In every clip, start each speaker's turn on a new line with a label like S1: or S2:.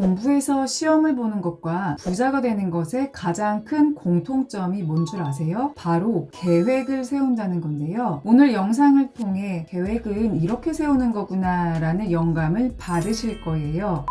S1: 공부해서 시험을 보는 것과 부자가 되는 것의 가장 큰 공통점이 뭔 줄 아세요? 바로 계획을 세운다는 건데요. 오늘 영상을 통해 계획은 이렇게 세우는 거구나 라는 영감을 받으실 거예요.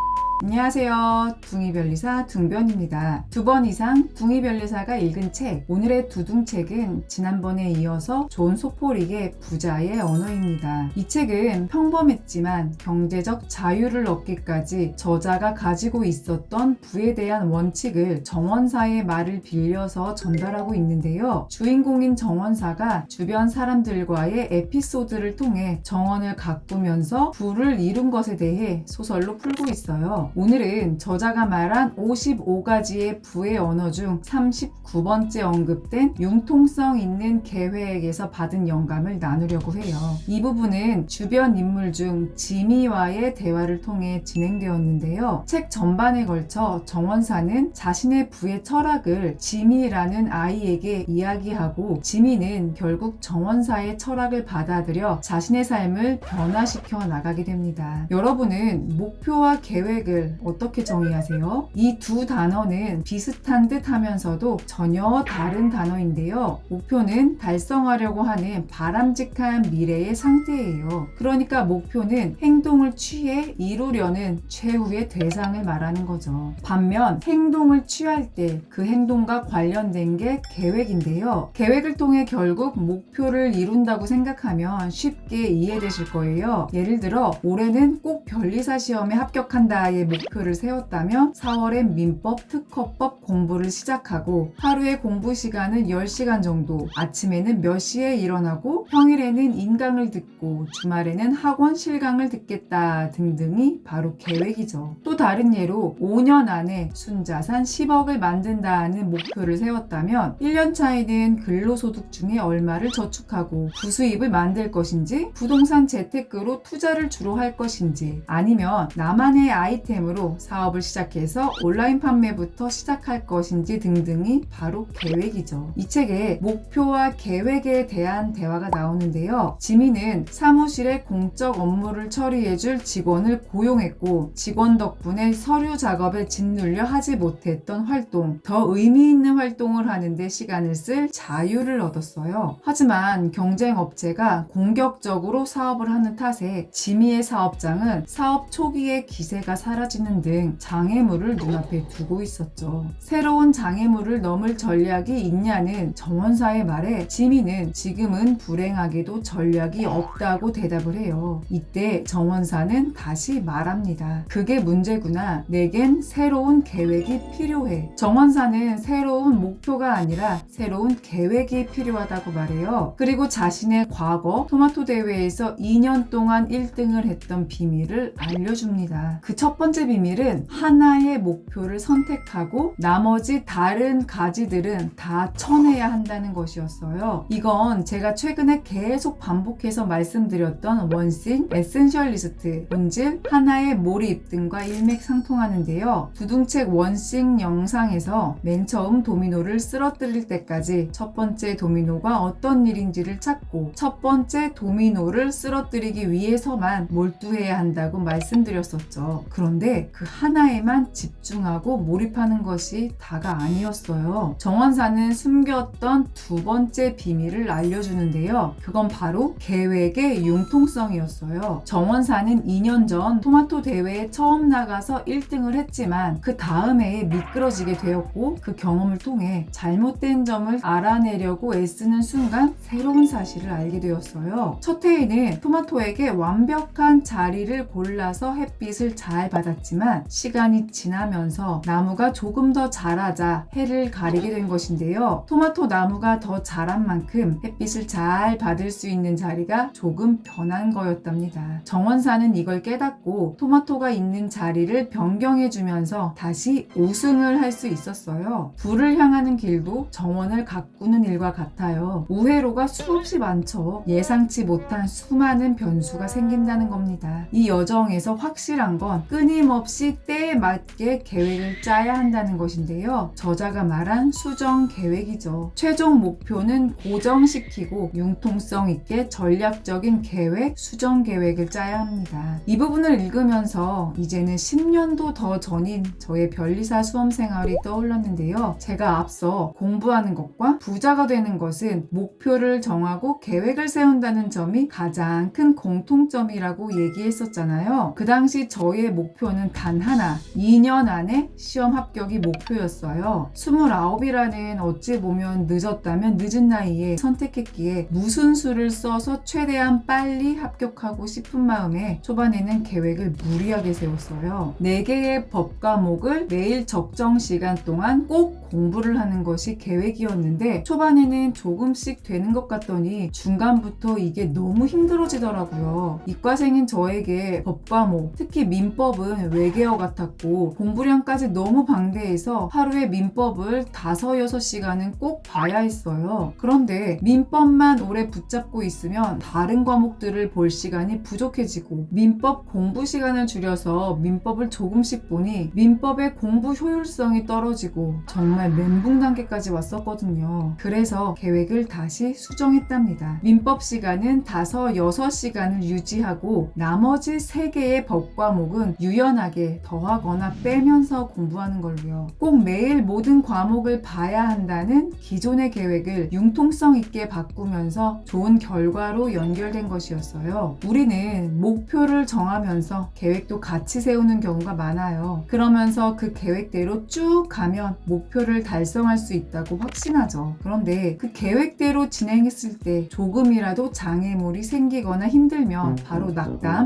S1: 안녕하세요. 둥이변리사 둥변입니다. 2번 이상 둥이변리사가 읽은 책, 오늘의 두둥책은 지난번에 이어서 존 소포릭의 부자의 언어입니다. 이 책은 평범했지만 경제적 자유를 얻기까지 저자가 가지고 있었던 부에 대한 원칙을 정원사의 말을 빌려서 전달하고 있는데요. 주인공인 정원사가 주변 사람들과의 에피소드를 통해 정원을 가꾸면서 부를 이룬 것에 대해 소설로 풀고 있어요. 오늘은 저자가 말한 55가지의 부의 언어 중 39번째 언급된 융통성 있는 계획에서 받은 영감을 나누려고 해요. 이 부분은 주변 인물 중 지미와의 대화를 통해 진행되었는데요. 책 전반에 걸쳐 정원사는 자신의 부의 철학을 지미라는 아이에게 이야기하고 지미는 결국 정원사의 철학을 받아들여 자신의 삶을 변화시켜 나가게 됩니다. 여러분은 목표와 계획을 어떻게 정의하세요? 이 두 단어는 비슷한 듯 하면서도 전혀 다른 단어인데요. 목표는 달성하려고 하는 바람직한 미래의 상태예요. 그러니까 목표는 행동을 취해 이루려는 최후의 대상을 말하는 거죠. 반면 행동을 취할 때 그 행동과 관련된 게 계획인데요. 계획을 통해 결국 목표를 이룬다고 생각하면 쉽게 이해되실 거예요. 예를 들어 올해는 꼭 변리사 시험에 합격한다의 목표를 세웠다면 4월엔 민법, 특허법 공부를 시작하고 하루의 공부 시간은 10시간 정도, 아침에는 몇 시에 일어나고 평일에는 인강을 듣고 주말에는 학원 실강을 듣겠다 등등이 바로 계획이죠. 또 다른 예로 5년 안에 순자산 10억을 만든다는 목표를 세웠다면 1년 차에는 근로소득 중에 얼마를 저축하고 부수입을 만들 것인지, 부동산 재테크로 투자를 주로 할 것인지, 아니면 나만의 아이템으로 사업을 시작해서 온라인 판매부터 시작할 것인지 등등이 바로 계획이죠. 이 책에 목표와 계획에 대한 대화가 나오는데요. 지미는 사무실에 공적 업무를 처리해줄 직원을 고용했고 직원 덕분에 서류 작업에 짓눌려 하지 못했던 활동, 더 의미 있는 활동을 하는데 시간을 쓸 자유를 얻었어요. 하지만 경쟁업체가 공격적으로 사업을 하는 탓에 지미의 사업장은 사업 초기에 기세가 사라지는 등 장애물을 눈앞에 두고 있었죠. 새로운 장애물을 넘을 전략이 있냐는 정원사의 말에 지미는 지금은 불행하게도 전략이 없다고 대답을 해요. 이때 정원사는 다시 말합니다. 그게 문제구나. 내겐 새로운 계획이 필요해. 정원사는 새로운 목표가 아니라 새로운 계획이 필요하다고 말해요. 그리고 자신의 과거 토마토 대회에서 2년 동안 1등을 했던 비밀을 알려줍니다. 그 첫 번째 비밀은 하나의 목표를 선택하고 나머지 다른 가지들은 다 쳐내야 한다는 것이었어요. 이건 제가 최근에 계속 반복해서 말씀드렸던 원싱 에센셜리스트, 본질 하나의 몰입 등과 일맥상통하는데요. 두둥책 원싱 영상에서 맨 처음 도미노를 쓰러뜨릴 때까지 첫 번째 도미노가 어떤 일인지를 찾고 첫 번째 도미노를 쓰러뜨리기 위해서만 몰두해야 한다고 말씀드렸었죠. 그런데 그 하나에만 집중하고 몰입하는 것이 다가 아니었어요. 정원사는 숨겼던 두 번째 비밀을 알려주는데요. 그건 바로 계획의 융통성이었어요. 정원사는 2년 전 토마토 대회에 처음 나가서 1등을 했지만 그 다음 해에 미끄러지게 되었고 그 경험을 통해 잘못된 점을 알아내려고 애쓰는 순간 새로운 사실을 알게 되었어요. 첫 해에는 토마토에게 완벽한 자리를 골라서 햇빛을 잘 받았지만 시간이 지나면서 나무가 조금 더 자라자 해를 가리게 된 것인데요. 토마토 나무가 더 자란 만큼 햇빛을 잘 받을 수 있는 자리가 조금 변한 거였답니다. 정원사는 이걸 깨닫고 토마토가 있는 자리를 변경해주면서 다시 우승을 할 수 있었어요. 부를 향하는 길도 정원을 가꾸는 일과 같아요. 우회로가 수없이 많죠. 예상치 못한 수많은 변수가 생긴다는 겁니다. 이 여정에서 확실한 건 끊임없이 때에 맞게 계획을 짜야 한다는 것인데요. 저자가 말한 수정 계획이죠. 최종 목표는 고정시키고 융통성 있게 전략적인 계획, 수정 계획을 짜야 합니다. 이 부분을 읽으면서 이제는 10년도 더 전인 저의 변리사 수험 생활이 떠올랐는데요. 제가 앞서 공부하는 것과 부자가 되는 것은 목표를 정하고 계획을 세운다는 점이 가장 큰 공통점이라고 얘기했었잖아요. 그 당시 저의 목표는 단 하나, 2년 안에 시험 합격이 목표였어요. 29이라는 어찌 보면 늦었다면 늦은 나이에 선택했기에 무슨 수를 써서 최대한 빨리 합격하고 싶은 마음에 초반에는 계획을 무리하게 세웠어요. 4개의 법 과목을 매일 적정 시간 동안 꼭 공부를 하는 것이 계획이었는데 초반에는 조금씩 되는 것 같더니 중간부터 이게 너무 힘들어지더라고요. 이과생인 저에게 법 과목, 특히 민법은 외계어 같았고 공부량까지 너무 방대해서 하루에 민법을 5-6시간은 꼭 봐야 했어요. 그런데 민법만 오래 붙잡고 있으면 다른 과목들을 볼 시간이 부족해지고 민법 공부 시간을 줄여서 민법을 조금씩 보니 민법의 공부 효율성이 떨어지고 정말 멘붕 단계까지 왔었거든요. 그래서 계획을 다시 수정했답니다. 민법 시간은 5-6시간을 유지하고 나머지 3개의 법 과목은 유연하게 더하거나 빼면서 공부하는 걸로요. 꼭 매일 모든 과목을 봐야 한다는 기존의 계획을 융통성 있게 바꾸면서 좋은 결과로 연결된 것이었어요. 우리는 목표를 정하면서 계획도 같이 세우는 경우가 많아요. 그러면서 그 계획대로 쭉 가면 목표를 달성할 수 있다고 확신하죠. 그런데 그 계획대로 진행했을 때 조금이라도 장애물이 생기거나 힘들면 바로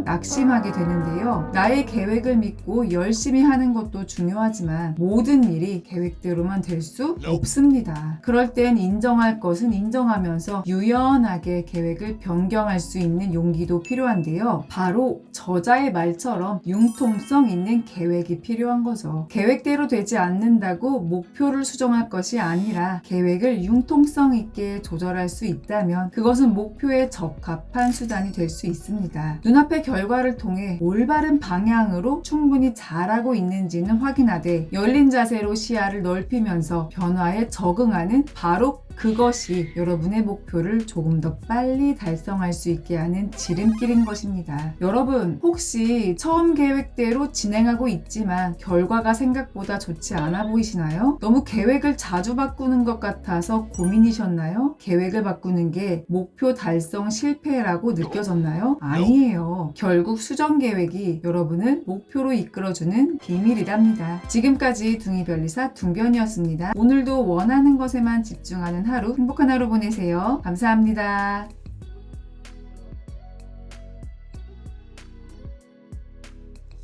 S1: 낙심하게 되는데요. 나의 계획을 믿고 열심히 하는 것도 중요하지만 모든 일이 계획대로만 될 수 없습니다. 그럴 땐 인정할 것은 인정하면서 유연하게 계획을 변경할 수 있는 용기도 필요한데요. 바로 저자의 말처럼 융통성 있는 계획이 필요한 거죠. 계획대로 되지 않는다고 목표를 수정할 것이 아니라 계획을 융통성 있게 조절할 수 있다면 그것은 목표에 적합한 수단이 될 수 있습니다. 눈앞의 결과를 통해 올바른 방향으로 충분히 잘하고 있는지는 확인하되 열린 자세로 시야를 넓히면서 변화에 적응하는 바로 그것이 여러분의 목표를 조금 더 빨리 달성할 수 있게 하는 지름길인 것입니다. 여러분 혹시 처음 계획대로 진행하고 있지만 결과가 생각보다 좋지 않아 보이시나요? 너무 계획을 자주 바꾸는 것 같아서 고민이셨나요? 계획을 바꾸는 게 목표 달성 실패라고 느껴졌나요? 아니에요. 결국 수정 계획이 여러분을 목표로 이끌어주는 비밀이랍니다. 지금까지 둥이별리사 둥변이었습니다. 오늘도 원하는 것에만 집중하는 하루, 행복한 하루 보내세요. 감사합니다.